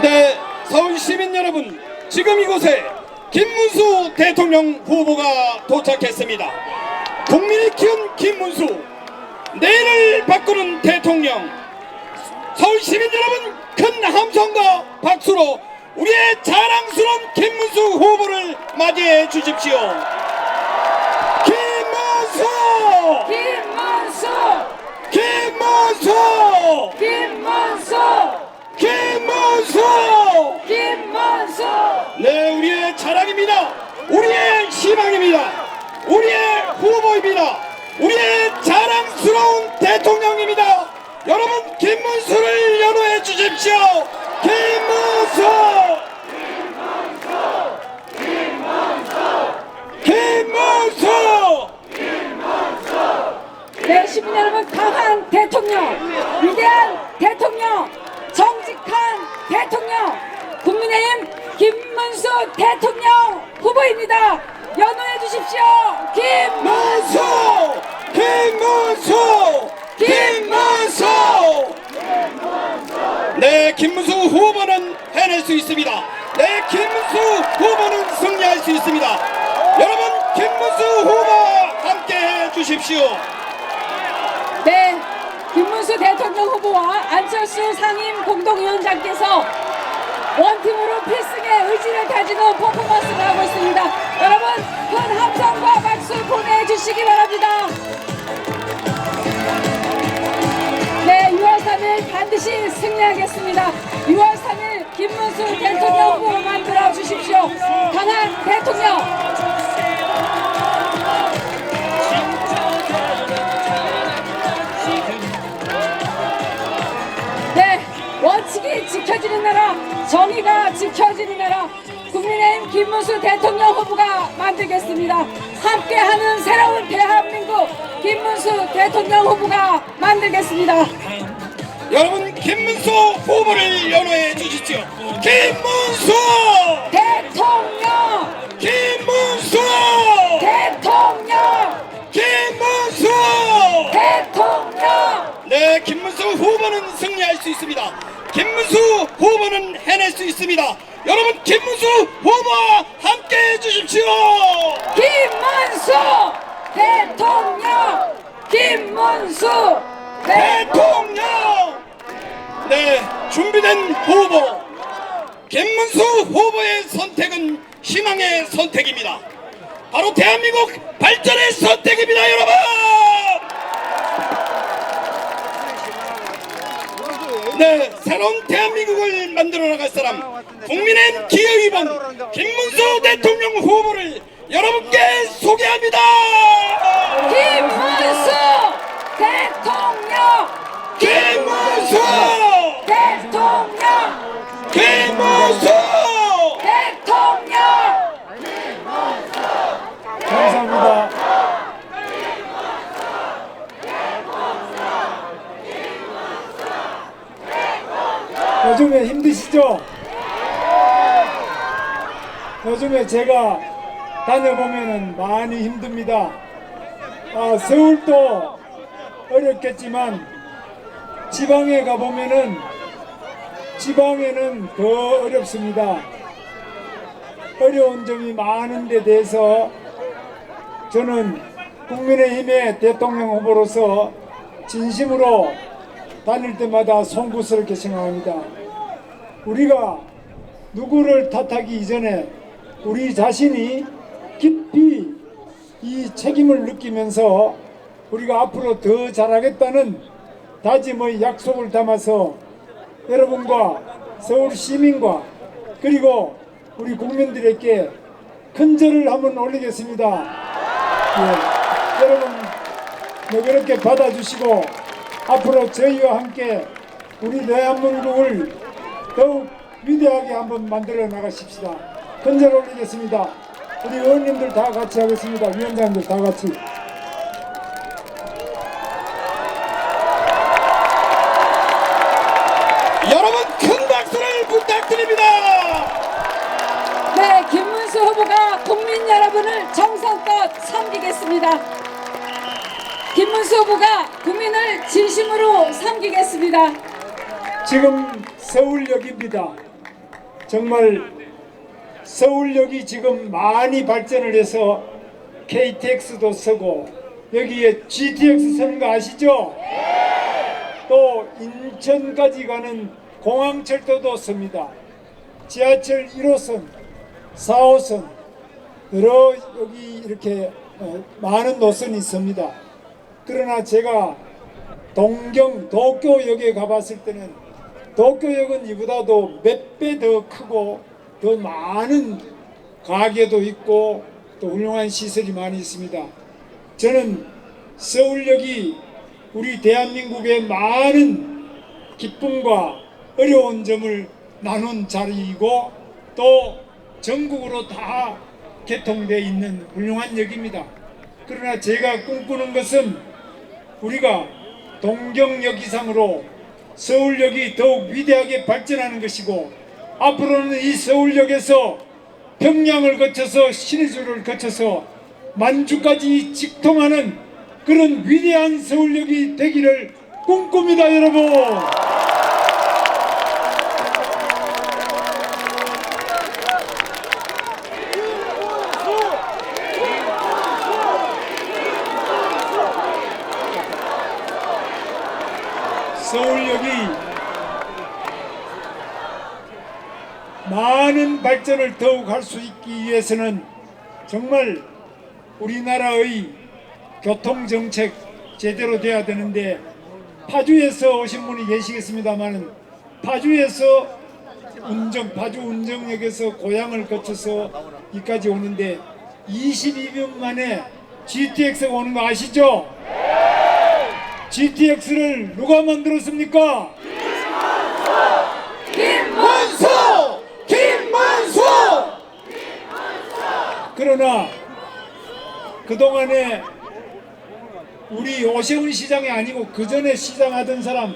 네, 서울 시민 여러분, 지금 이곳에 김문수 대통령 후보가 도착했습니다. 국민이 키운 김문수, 내일을 바꾸는 대통령. 서울 시민 여러분, 큰 함성과 박수로 우리의 자랑스러운 김문수 후보를 맞이해 주십시오. 김문수! 김문수! 김문수! 김문수! 김문수! 김문수! 네, 우리의 자랑입니다. 우리의 희망입니다. 우리의 후보입니다. 우리의 자랑스러운 대통령입니다. 여러분, 김문수를 연호해 주십시오. 김문수! 김문수! 네, 시민 여러분, 강한 대통령, 위대한 대통령, 정직한 대통령, 국민의힘 김문수 대통령 후보입니다. 연호해 주십시오. 김문수! 김문수! 김문수! 네, 김문수 후보는 해낼 수 있습니다. 네, 김문수 후보는 승리할 수 있습니다. 여러분, 김문수 후보와 함께 해 주십시오. 네, 김문수 대통령 후보와 안철수 상임 공동위원장께서 원팀으로 필승의 의지를 다지는 퍼포먼스를 하고 있습니다. 여러분, 큰 함성과 박수 보내주시기 바랍니다. 네, 6월 3일 반드시 승리하겠습니다. 6월 3일 김문수 대통령 후보 만들어 주십시오. 강한 대통령. 네, 원칙이 지켜지는 나라, 정의가 지켜지는 나라, 국민의힘 김문수 대통령 후보가 만들겠습니다. 함께하는 새로운 대한민국 김문수 대통령 후보가 만들겠습니다. 여러분, 김문수 후보를 연호해 주십시오. 김문수! 대통령! 김문수! 대통령! 김문수! 대통령! 네, 김문수 후보는 승리할 수 있습니다. 김문수 후보는 해낼 수 있습니다. 여러분, 김문수 후보와 함께 해주십시오. 김문수 대통령! 김문수 대통령! 네, 준비된 후보 김문수 후보의 선택은 희망의 선택입니다. 바로 대한민국 발전의 선택입니다, 여러분. 네, 새로운 대한민국을 만들어 나갈 사람, 국민의힘 기호 2번 김문수 대통령 후보를 여러분께 소개합니다. 김문수 대통령! 김문수! 대통령! 김문수! 대통령! 감사합니다. 요즘에 힘드시죠? 요즘에 제가 다녀보면은 많이 힘듭니다. 서울도 어렵겠지만 지방에 가보면은 지방에는 더 어렵습니다. 어려운 점이 많은 데 대해서 저는 국민의힘의 대통령 후보로서 진심으로 다닐 때마다 송구스럽게 생각합니다. 우리가 누구를 탓하기 이전에 우리 자신이 깊이 이 책임을 느끼면서 우리가 앞으로 더 잘하겠다는 다짐의 약속을 담아서 여러분과 서울 시민과 그리고 우리 국민들에게 큰 절을 한번 올리겠습니다. 예, 여러분 너그럽게 받아주시고 앞으로 저희와 함께 우리 대한민국을 더욱 위대하게 한번 만들어 나가십시다. 큰 절 올리겠습니다. 우리 의원님들 다 같이 하겠습니다. 위원장들 다 같이. 여러분, 큰 박수를 부탁드립니다. 네, 김문수 후보가 국민 여러분을 정성껏 섬기겠습니다. 김문수 후보가 국민을 진심으로 섬기겠습니다. 지금 서울역입니다. 정말 서울역이 지금 많이 발전을 해서 KTX도 쓰고 여기에 GTX 쓰는 거 아시죠? 또 인천까지 가는 공항철도도 씁니다. 지하철 1호선, 4호선 여러 여기 이렇게 많은 노선이 있습니다. 그러나 제가 도쿄역에 가봤을 때는 도쿄역은 이보다도 몇 배 더 크고 더 많은 가게도 있고 또 훌륭한 시설이 많이 있습니다. 저는 서울역이 우리 대한민국의 많은 기쁨과 어려운 점을 나눈 자리이고 또 전국으로 다 개통되어 있는 훌륭한 역입니다. 그러나 제가 꿈꾸는 것은 우리가 동경역 이상으로 서울역이 더욱 위대하게 발전하는 것이고 앞으로는 이 서울역에서 평양을 거쳐서 신의주를 거쳐서 만주까지 직통하는 그런 위대한 서울역이 되기를 꿈꿉니다, 여러분. 서울역이 많은 발전을 더욱 할 수 있기 위해서는 정말 우리나라의 교통정책 제대로 돼야 되는데 파주에서 오신 분이 계시겠습니다만 파주에서 파주 운정역에서 고향을 거쳐서 여기까지 오는데 22분 만에 GTX가 오는 거 아시죠? GTX를 누가 만들었습니까? 김문수! 김문수! 그러나 그동안에 우리 오세훈 시장이 아니고 그 전에 시장하던 사람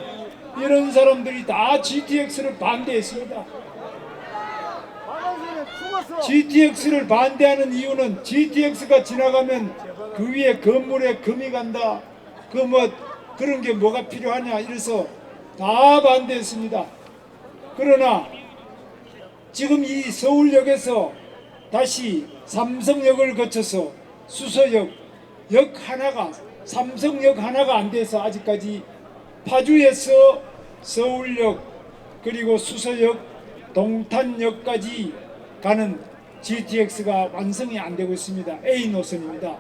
이런 사람들이 다 GTX를 반대했습니다. GTX를 반대하는 이유는 GTX가 지나가면 그 위에 건물에 금이 간다. 그 뭐 그런 게 뭐가 필요하냐 이래서 다 반대했습니다. 그러나 지금 이 서울역에서 다시 삼성역을 거쳐서 수서역 하나가 삼성역 하나가 안 돼서 아직까지 파주에서 서울역 그리고 수서역 동탄역까지 가는 GTX가 완성이 안 되고 있습니다. A 노선입니다.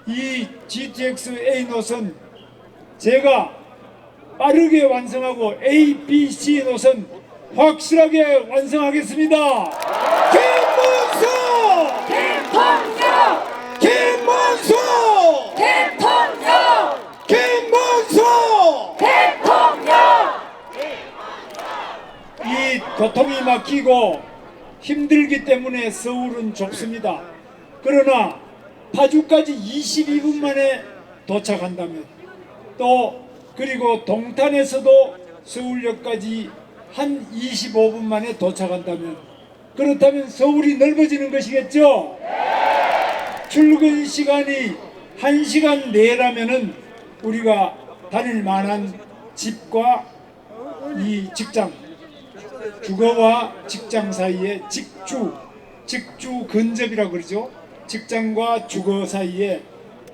이 GTX A 노선 제가 빠르게 완성하고 A, B, C 노선 확실하게 완성하겠습니다. 김문수! 대통령! 김문수! 대통령! 김문수! 대통령! 이 교통이 막히고 힘들기 때문에 서울은 좁습니다. 그러나 파주까지 22분 만에 도착한다면 또 그리고 동탄에서도 서울역까지 한 25분 만에 도착한다면 그렇다면 서울이 넓어지는 것이겠죠? 출근 시간이 1시간 내라면은 우리가 다닐 만한 집과 이 직장 주거와 직장 사이에 직주 근접이라고 그러죠. 직장과 주거 사이에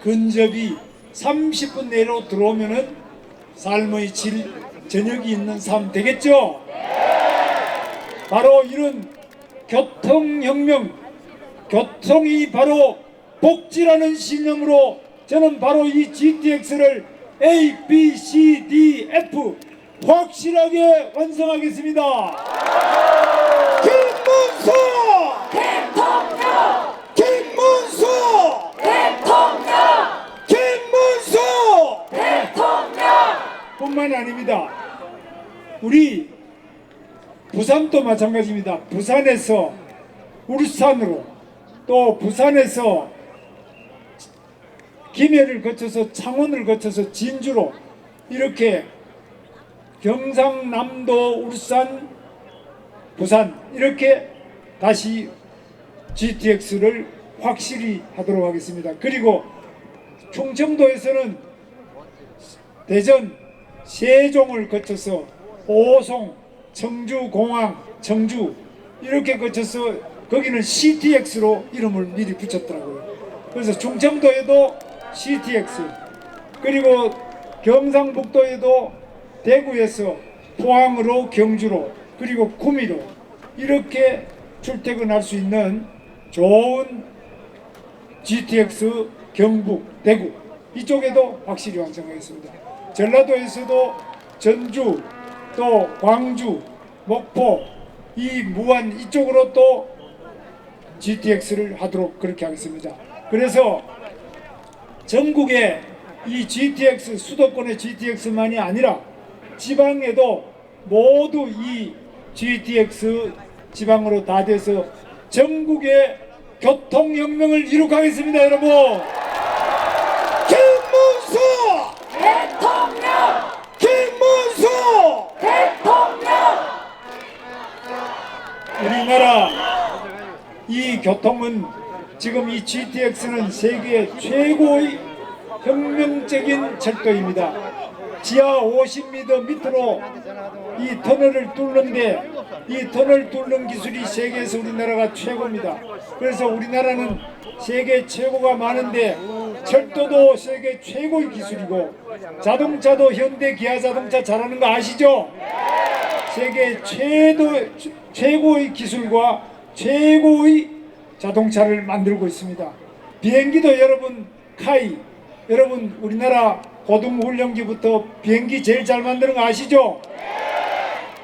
근접이 30분 내로 들어오면은 삶의 질, 저녁이 있는 삶 되겠죠? 바로 이런 교통혁명, 교통이 바로 복지라는 신념으로 저는 바로 이 GTX를 A, B, C, D, F 확실하게 완성하겠습니다. 김문수! 대통령! 김문수! 대통령! 김문수! 대통령! 뿐만 아닙니다. 우리 부산도 마찬가지입니다. 부산에서 울산으로 또 부산에서 김해를 거쳐서 창원을 거쳐서 진주로 이렇게 경상남도 울산 부산 이렇게 다시 GTX를 확실히 하도록 하겠습니다. 그리고 충청도에서는 대전 세종을 거쳐서 오송 청주공항, 청주 이렇게 거쳐서 거기는 CTX로 이름을 미리 붙였더라고요. 그래서 충청도에도 CTX, 그리고 경상북도에도 대구에서 포항으로 경주로, 그리고 구미로 이렇게 출퇴근할 수 있는 좋은 GTX 경북, 대구 이쪽에도 확실히 완성하겠습니다. 전라도에서도 전주, 또 광주, 목포, 이 무안 이쪽으로 또 GTX를 하도록 그렇게 하겠습니다. 그래서 전국에 이 GTX, 수도권의 GTX만이 아니라 지방에도 모두 이 GTX 지방으로 다 돼서 전국의 교통혁명을 이룩하겠습니다. 여러분, 김문수 대통령! 김문수 대통령! 우리나라 이 교통은 지금 이 GTX는 세계 최고의 혁명적인 철도입니다. 지하 50m 밑으로 이 터널을 뚫는데 이 터널 뚫는 기술이 세계에서 우리나라가 최고입니다. 그래서 우리나라는 세계 최고가 많은데 철도도 세계 최고의 기술이고 자동차도 현대 기아 자동차 잘하는 거 아시죠? 세계 최고의 기술과 최고의 자동차를 만들고 있습니다. 비행기도 여러분 카이, 여러분 우리나라 고등훈련기부터 비행기 제일 잘 만드는 거 아시죠?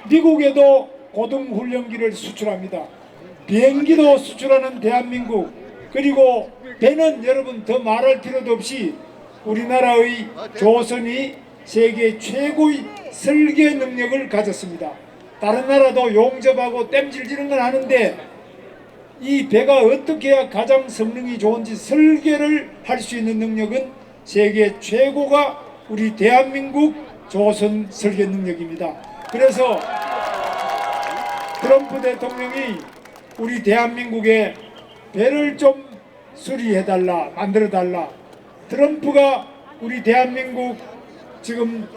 미국에도 고등훈련기를 수출합니다. 비행기도 수출하는 대한민국, 그리고 배는 여러분 더 말할 필요도 없이 우리나라의 조선이 세계 최고의 설계 능력을 가졌습니다. 다른 나라도 용접하고 땜질지는 건 하는데 이 배가 어떻게 해야 가장 성능이 좋은지 설계를 할 수 있는 능력은 세계 최고가 우리 대한민국 조선 설계 능력입니다. 그래서 트럼프 대통령이 우리 대한민국에 배를 좀 수리해달라, 만들어달라. 트럼프가 우리 대한민국 지금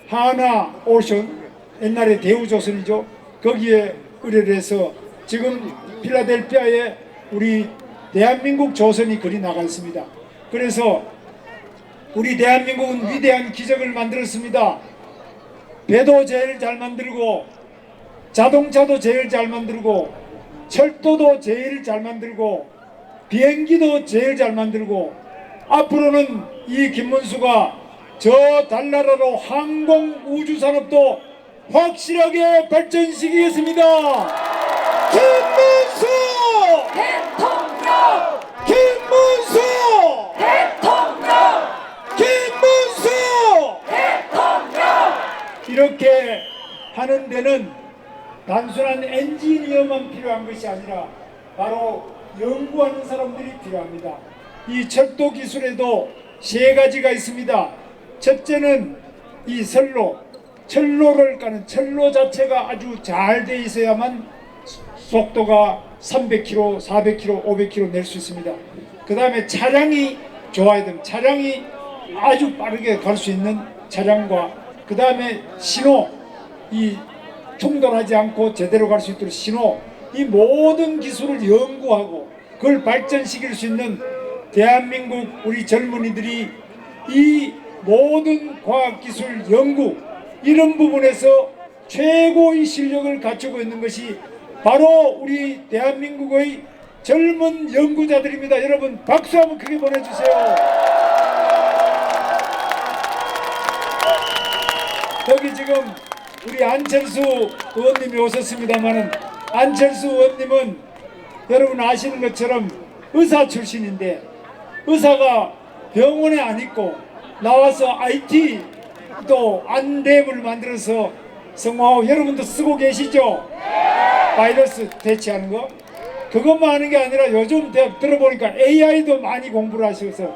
하나 오션, 옛날에 대우조선이죠. 거기에 의뢰를 해서 지금 필라델피아에 우리 대한민국 조선이 그리 나가 있습니다. 그래서 우리 대한민국은 위대한 기적을 만들었습니다. 배도 제일 잘 만들고 자동차도 제일 잘 만들고 철도도 제일 잘 만들고 비행기도 제일 잘 만들고 앞으로는 이 김문수가 저 달나라로 항공 우주 산업도 확실하게 발전시키겠습니다. 김문수 대통령! 김문수 대통령! 김문수 대통령! 이렇게 하는 데는 단순한 엔지니어만 필요한 것이 아니라 바로 연구하는 사람들이 필요합니다. 이 철도 기술에도 세 가지가 있습니다. 첫째는 이 선로, 철로를 까는 철로 자체가 아주 잘 돼 있어야만 속도가 300km, 400km, 500km 낼 수 있습니다. 그 다음에 차량이 좋아야 됩니다. 차량이 아주 빠르게 갈 수 있는 차량과 그 다음에 신호, 이 충돌하지 않고 제대로 갈 수 있도록 신호, 이 모든 기술을 연구하고 그걸 발전시킬 수 있는 대한민국 우리 젊은이들이 이 모든 과학기술 연구 이런 부분에서 최고의 실력을 갖추고 있는 것이 바로 우리 대한민국의 젊은 연구자들입니다. 여러분 박수 한번 크게 보내주세요. 여기 지금 우리 안철수 의원님이 오셨습니다만은 안철수 의원님은 여러분 아시는 것처럼 의사 출신인데 의사가 병원에 안 있고 나와서 IT 또 안랩을 만들어서 성공하고 여러분도 쓰고 계시죠? 바이러스 대체하는 거 그것만 하는 게 아니라 요즘 들어보니까 AI도 많이 공부를 하셔서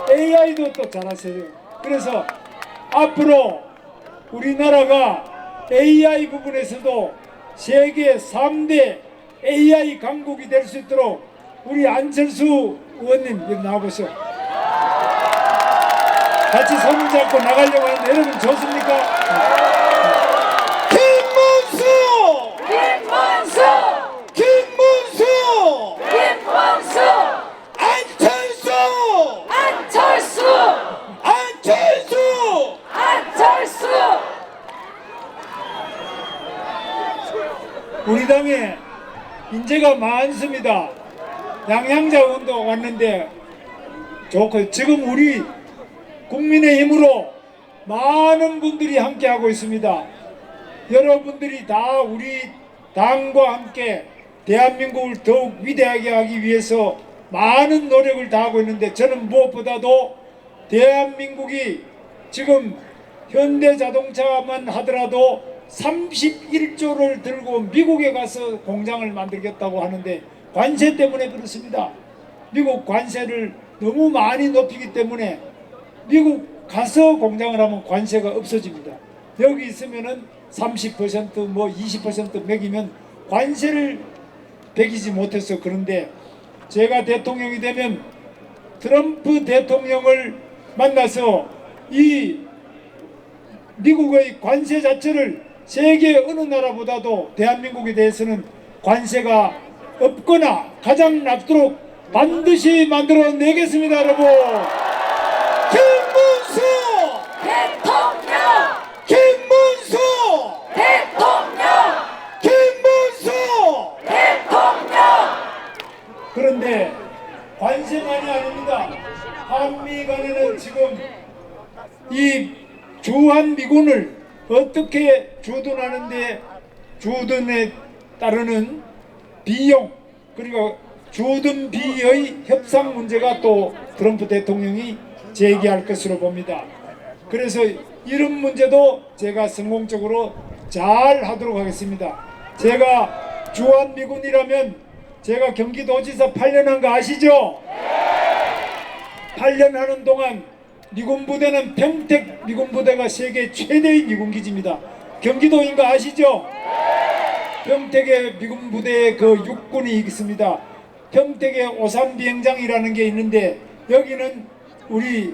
AI도 또 잘하세요. 그래서 앞으로 우리나라가 AI 부분에서도 세계 3대 AI 강국이 될 수 있도록 우리 안철수 의원님 여기 나와보세요. 같이 손을 잡고 나가려고 하는데 여러분 좋습니까? 김문수 우리 당에 인재가 많습니다. 양양자 의원도 왔는데 좋고, 지금 우리 국민의힘으로 많은 분들이 함께하고 있습니다. 여러분들이 다 우리 당과 함께 대한민국을 더욱 위대하게 하기 위해서 많은 노력을 다하고 있는데, 저는 무엇보다도 대한민국이 지금 현대자동차만 하더라도 31조를 들고 미국에 가서 공장을 만들겠다고 하는데 관세 때문에 그렇습니다. 미국 관세를 너무 많이 높이기 때문에 미국 가서 공장을 하면 관세가 없어집니다. 여기 있으면은 30% 뭐 20% 매기면 관세를 매기지 못해서. 그런데 제가 대통령이 되면 트럼프 대통령을 만나서 이 미국의 관세 자체를 세계 어느 나라보다도 대한민국에 대해서는 관세가 없거나 가장 낮도록 반드시 만들어내겠습니다. 여러분, 김문수 대통령! 김문수 대통령! 김문수 대통령! 그런데 관세만이 아닙니다. 한미 간에는 지금 이 주한미군을 어떻게 주둔하는데 주둔에 따르는 비용, 그리고 주둔비의 협상 문제가 또 트럼프 대통령이 제기할 것으로 봅니다. 그래서 이런 문제도 제가 성공적으로 잘 하도록 하겠습니다. 제가 주한미군이라면 제가 경기도지사 8년 한 거 아시죠? 8년 하는 동안 미군 부대는 평택 미군 부대가 세계 최대의 미군 기지입니다. 경기도인 거 아시죠? 평택에 미군 부대의 그 육군이 있습니다. 평택에 오산 비행장이라는 게 있는데 여기는 우리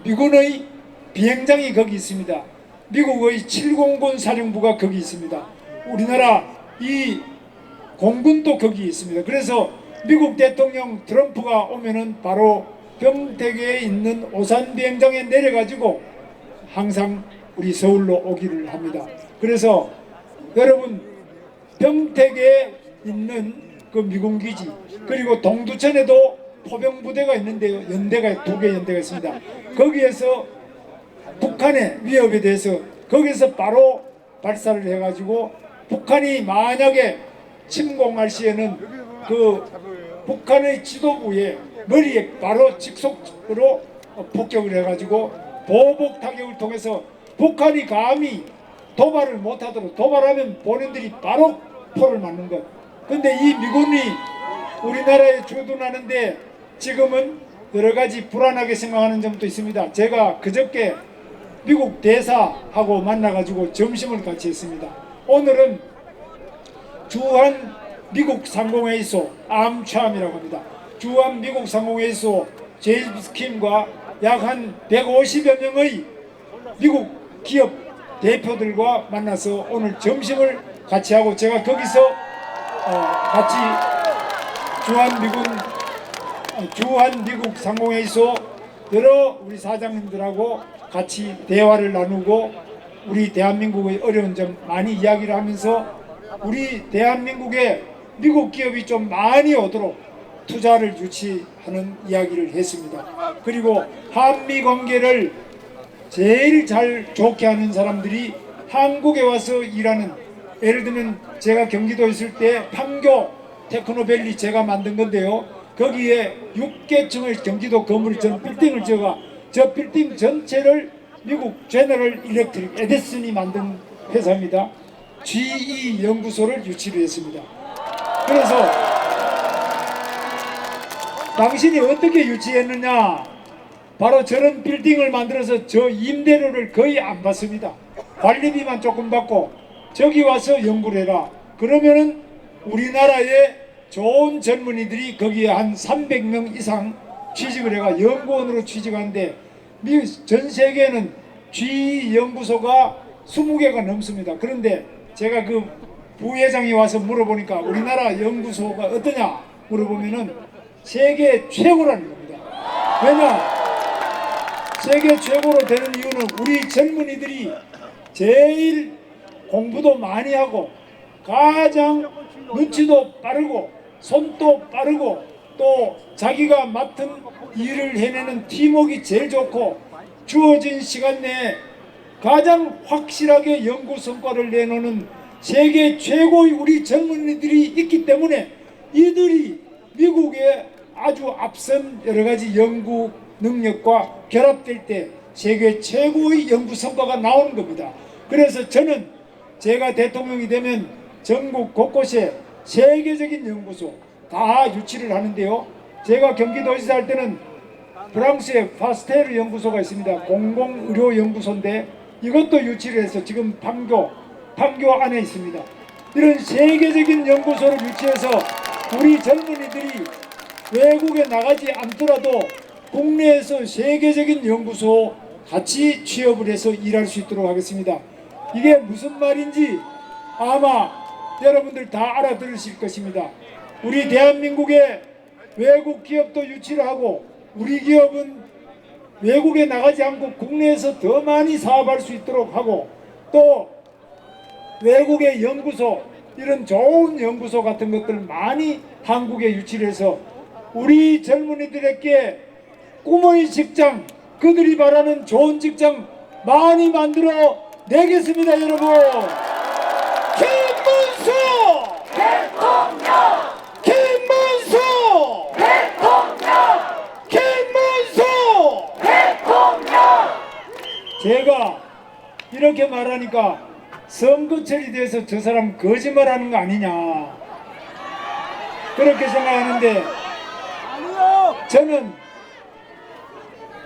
미군의 비행장이 거기 있습니다. 미국의 7공군 사령부가 거기 있습니다. 우리나라 이 공군도 거기 있습니다. 그래서 미국 대통령 트럼프가 오면은 바로 평택에 있는 오산 비행장에 내려가지고 항상 우리 서울로 오기를 합니다. 그래서 여러분, 평택에 있는 그 미군기지, 그리고 동두천에도 포병부대가 있는데요, 연대가 2개 연대가 있습니다. 거기에서 북한의 위협에 대해서 거기서 바로 발사를 해가지고 북한이 만약에 침공할 시에는 그 북한의 지도부에 머리에 바로 직속으로 폭격을 해가지고 보복 타격을 통해서 북한이 감히 도발을 못하도록, 도발하면 본인들이 바로 포를 맞는 것. 근데 이 미군이 우리나라에 주둔하는데 지금은 여러 가지 불안하게 생각하는 점도 있습니다. 제가 그저께 미국 대사하고 만나가지고 점심을 같이 했습니다. 오늘은 주한 미국 상공회의소, 암참이라고 합니다. 주한 미국 상공회의소 제임스 킴과 약 한 150여 명의 미국 기업 대표들과 만나서 오늘 점심을 같이 하고, 제가 거기서 같이 주한 미국 상공회의소 여러 우리 사장님들하고 같이 대화를 나누고 우리 대한민국의 어려운 점 많이 이야기를 하면서 우리 대한민국에 미국 기업이 좀 많이 오도록 투자를 유치하는 이야기를 했습니다. 그리고 한미 관계를 제일 잘 좋게 하는 사람들이 한국에 와서 일하는, 예를 들면 제가 경기도에 있을 때 판교 테크노밸리 제가 만든 건데요, 거기에 6개층의 경기도 건물이 전 빌딩을 지어가 저 빌딩 전체를 미국 제너럴 일렉트릭 에디슨이 만든 회사입니다. GE 연구소를 유치를 했습니다. 그래서 당신이 어떻게 유치했느냐? 바로 저런 빌딩을 만들어서 저 임대료를 거의 안 받습니다. 관리비만 조금 받고 저기 와서 연구를 해라. 그러면은 우리나라의 좋은 젊은이들이 거기에 한 300명 이상 취직을 해가 연구원으로 취직하는데 전 세계에는 GE 연구소가 20개가 넘습니다. 그런데 제가 그 부회장이 와서 물어보니까 우리나라 연구소가 어떠냐 물어보면은 세계 최고라는 겁니다. 왜냐? 세계 최고로 되는 이유는 우리 젊은이들이 제일 공부도 많이 하고 가장 눈치도 빠르고 손도 빠르고 또 자기가 맡은 일을 해내는 팀워크가 제일 좋고 주어진 시간 내에 가장 확실하게 연구 성과를 내놓는 세계 최고의 우리 젊은이들이 있기 때문에 이들이 미국의 아주 앞선 여러 가지 연구 능력과 결합될 때 세계 최고의 연구 성과가 나오는 겁니다. 그래서 저는 제가 대통령이 되면 전국 곳곳에 세계적인 연구소 다 유치를 하는데요. 제가 경기도지사 할 때는 프랑스의 파스테르 연구소가 있습니다. 공공의료연구소인데 이것도 유치를 해서 지금 판교 안에 있습니다. 이런 세계적인 연구소를 유치해서 우리 젊은이들이 외국에 나가지 않더라도 국내에서 세계적인 연구소 같이 취업을 해서 일할 수 있도록 하겠습니다. 이게 무슨 말인지 아마 여러분들 다 알아들으실 것입니다. 우리 대한민국의 외국 기업도 유치를 하고 우리 기업은 외국에 나가지 않고 국내에서 더 많이 사업할 수 있도록 하고 또 외국의 연구소 이런 좋은 연구소 같은 것들 많이 한국에 유치를 해서 우리 젊은이들에게 꿈의 직장 그들이 바라는 좋은 직장 많이 만들어 내겠습니다. 여러분 김문수 대통령! 김문수 대통령! 김문수 대통령! 제가 이렇게 말하니까 선거철이 돼서 저 사람 거짓말하는 거 아니냐 그렇게 생각하는데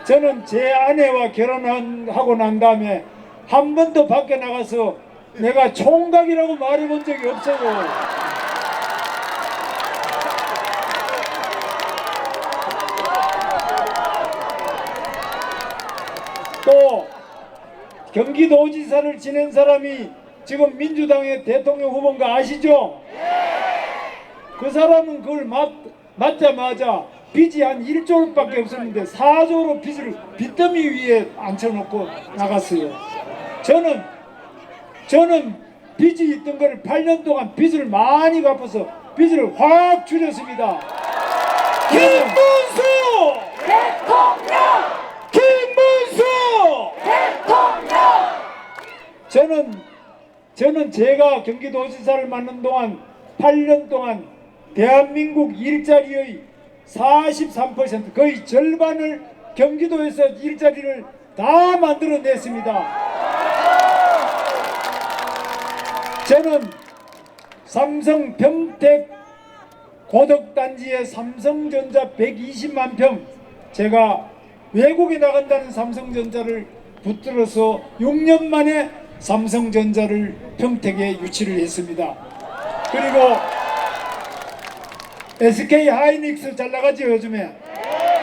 저는 제 아내와 결혼하고 난 다음에 한 번도 밖에 나가서 내가 총각이라고 말해본 적이 없어요. 또 경기도지사를 지낸 사람이 지금 민주당의 대통령 후보인 거 아시죠? 그 사람은 그걸 맞자마자 빚이 한 1조밖에 없었는데 4조로 빚을 빚더미 위에 앉혀놓고 나갔어요. 저는 빚이 있던 걸 8년 동안 빚을 많이 갚아서 빚을 확 줄였습니다. 김문수 대통령! 김문수 대통령! 저는 제가 경기도지사를 맡는 동안 8년 동안 대한민국 일자리의 43% 거의 절반을 경기도에서 일자리를 다 만들어냈습니다. 저는 삼성 평택 고덕단지의 삼성전자 120만 평 제가 외국에 나간다는 삼성전자를 붙들어서 6년 만에 삼성전자를 평택에 유치를 했습니다. 그리고 SK 하이닉스 잘 나가죠 요즘에.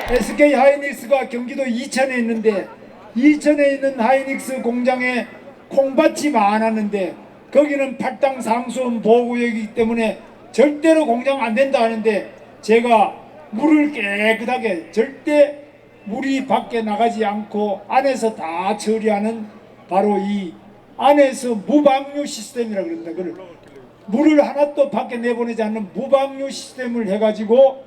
SK 하이닉스가 경기도 이천에 있는데 이천에 있는 하이닉스 공장에 콩밭이 많았는데 거기는 팔당 상수원 보호구역이기 때문에 절대로 공장 안 된다 하는데 제가 물을 깨끗하게 절대 물이 밖에 나가지 않고 안에서 다 처리하는 바로 이 안에서 무방류 시스템이라고 그런다. 그걸 물을 하나도 밖에 내보내지 않는 무방류 시스템을 해가지고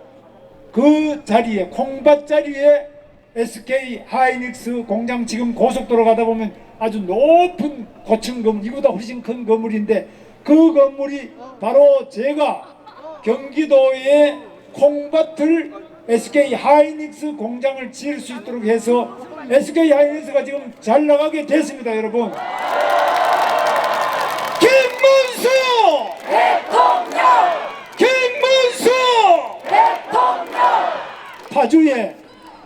그 자리에 콩밭 자리에 SK 하이닉스 공장 지금 고속도로 가다 보면 아주 높은 고층 건물 이보다 훨씬 큰 건물인데 그 건물이 바로 제가 경기도에 콩밭을 SK 하이닉스 공장을 지을 수 있도록 해서 SK 하이닉스가 지금 잘 나가게 됐습니다. 여러분 김문수 대통령! 김문수 대통령! 파주에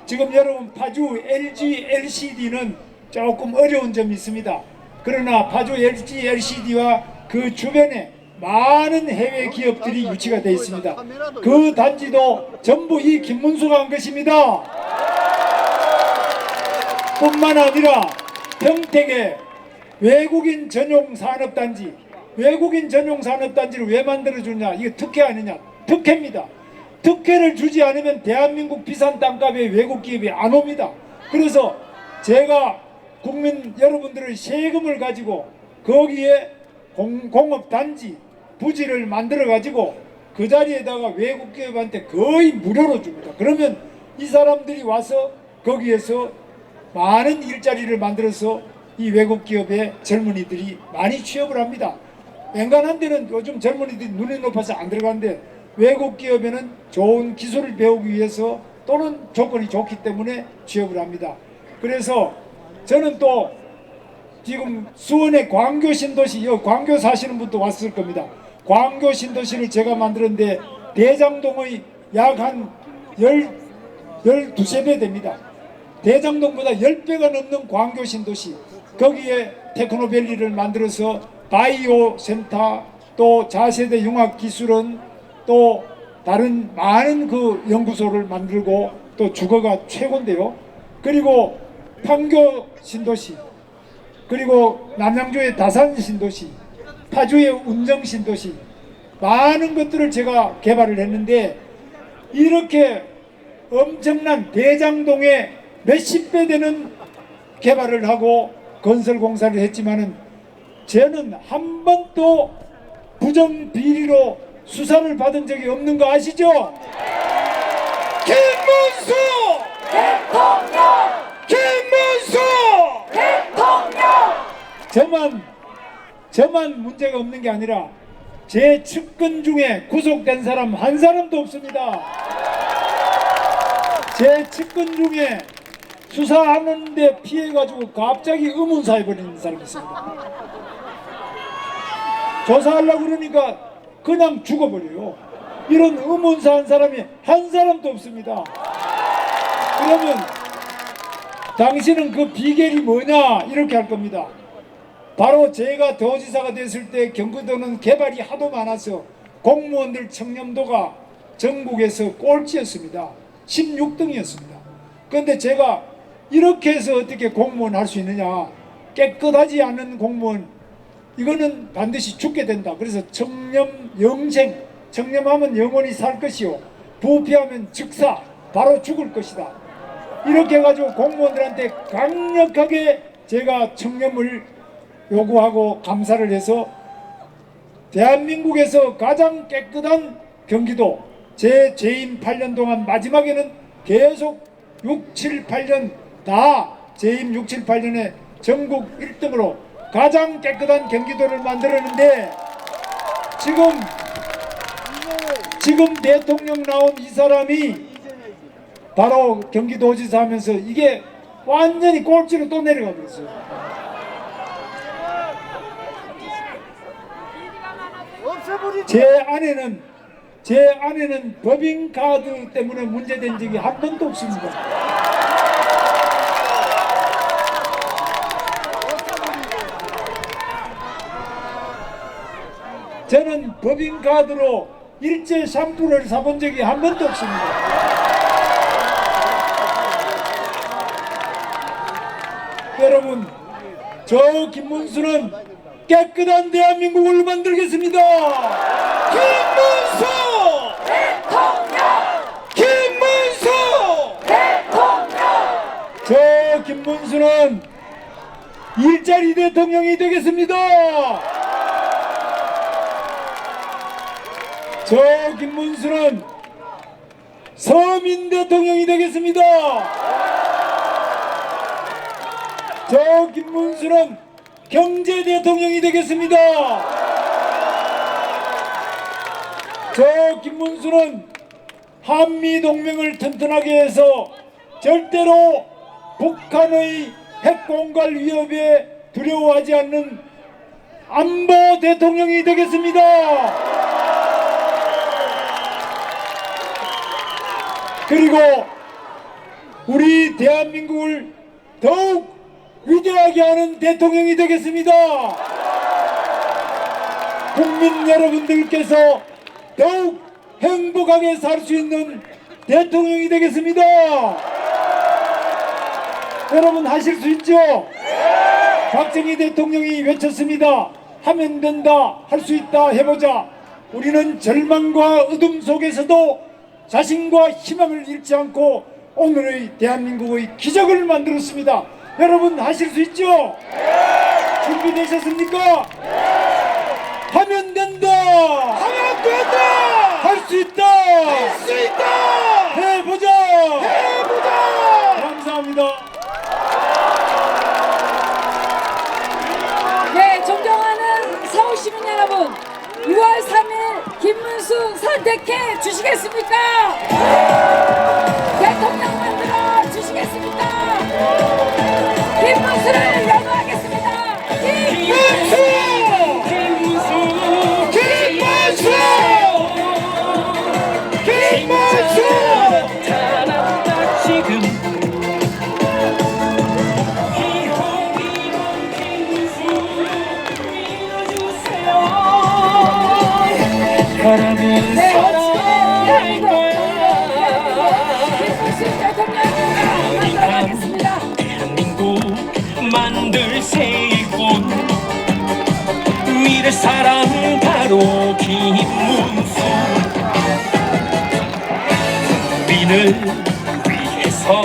지금 여러분 파주 LG LCD는 조금 어려운 점이 있습니다. 그러나 파주 LG LCD와 그 주변에 많은 해외 기업들이 유치가 되어 있습니다. 그 단지도 전부 이 김문수가 한 것입니다. 뿐만 아니라 평택에 외국인 전용 산업단지 외국인 전용 산업단지를 왜 만들어주냐 이게 특혜 아니냐 특혜입니다. 특혜를 주지 않으면 대한민국 비싼 땅값에 외국 기업이 안 옵니다. 그래서 제가 국민 여러분들의 세금을 가지고 거기에 공업단지 부지를 만들어 가지고 그 자리에다가 외국 기업한테 거의 무료로 줍니다. 그러면 이 사람들이 와서 거기에서 많은 일자리를 만들어서 이 외국 기업의 젊은이들이 많이 취업을 합니다. 웬간한 데는 요즘 젊은이들이 눈이 높아서 안 들어가는데 외국 기업에는 좋은 기술을 배우기 위해서 또는 조건이 좋기 때문에 취업을 합니다. 그래서 저는 또 지금 수원의 광교 신도시, 광교 사시는 분도 왔을 겁니다. 광교 신도시를 제가 만들었는데 대장동의 약 한 12배 됩니다. 대장동보다 10배가 넘는 광교 신도시, 거기에 테크노밸리를 만들어서 바이오 센터, 또 차세대 융합기술원, 또 다른 많은 그 연구소를 만들고 또 주거가 최고인데요. 그리고 판교 신도시, 그리고 남양주의 다산 신도시, 파주의 운정 신도시, 많은 것들을 제가 개발을 했는데 이렇게 엄청난 대장동에 몇십 배 되는 개발을 하고 건설 공사를 했지만은 저는 한 번도 부정 비리로 수사를 받은 적이 없는 거 아시죠? 김문수 대통령! 김문수 대통령! 저만 문제가 없는 게 아니라 제 측근 중에 구속된 사람 한 사람도 없습니다. 제 측근 중에 수사하는데 피해가지고 갑자기 의문사해버리는 사람이 있습니다. 조사하려고 그러니까 그냥 죽어버려요. 이런 의문사한 사람이 한 사람도 없습니다. 그러면 당신은 그 비결이 뭐냐 이렇게 할 겁니다. 바로 제가 도지사가 됐을 때 경기도는 개발이 하도 많아서 공무원들 청렴도가 전국에서 꼴찌였습니다. 16등이었습니다. 그런데 제가 이렇게 해서 어떻게 공무원 할 수 있느냐, 깨끗하지 않은 공무원 이거는 반드시 죽게 된다. 그래서 청렴 영생, 청렴하면 영원히 살 것이요 부패하면 즉사 바로 죽을 것이다. 이렇게 해가지고 공무원들한테 강력하게 제가 청렴을 요구하고 감사를 해서 대한민국에서 가장 깨끗한 경기도, 제 재임 8년 동안 마지막에는 계속 6, 7, 8년 다 재임 6, 7, 8년에 전국 1등으로 가장 깨끗한 경기도를 만들었는데 지금 대통령 나온 이 사람이 바로 경기도지사 하면서 이게 완전히 꼴찌로 또 내려가 버렸어요. 제 아내는 법인카드 때문에 문제된 적이 한 번도 없습니다. 저는 법인카드로 일제 샴푸를 사본 적이 한 번도 없습니다. 여러분, 저 김문수는 깨끗한 대한민국을 만들겠습니다. 김문수 대통령! 김문수 대통령! 저 김문수는 일자리 대통령이 되겠습니다. 저 김문수는 서민 대통령이 되겠습니다. 저 김문수는 경제 대통령이 되겠습니다. 저 김문수는 한미 동맹을 튼튼하게 해서 절대로 북한의 핵공갈 위협에 두려워하지 않는 안보 대통령이 되겠습니다. 그리고 우리 대한민국을 더욱 위대하게 하는 대통령이 되겠습니다. 국민 여러분들께서 더욱 행복하게 살 수 있는 대통령이 되겠습니다. 여러분 하실 수 있죠? 박정희 대통령이 외쳤습니다. 하면 된다, 할 수 있다, 해보자. 우리는 절망과 어둠 속에서도 자신과 희망을 잃지 않고 오늘의 대한민국의 기적을 만들었습니다. 여러분 하실 수 있죠? 준비되셨습니까? 하면 된다! 수 있다. 할 수 있다. 해보자. 해보자. 감사합니다. 네, 존경하는 서울 시민 여러분, 6월 3일 김문수 선택해 주시겠습니까? 대통령 만들어 주시겠습니까? 김문수를 연호하겠습니다. 김문수! 김문수! 김문수! 김문수! 나타났다 지금 바람은 네, 사랑할 거야 김문수 대통령을 만들어가겠습니다. 대한민국 만들 세운 미래 사람 바로 김문수 우리를 위해서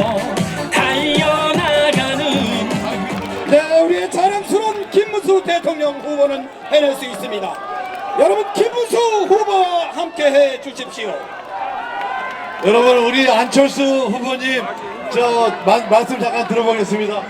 달려나가는 네, 우리의 자랑스러운 김문수 대통령 후보는 해낼 수 있습니다. 여러분, 김문수 후보와 함께 해 주십시오. 여러분 우리 안철수 후보님 말씀 잠깐 들어보겠습니다.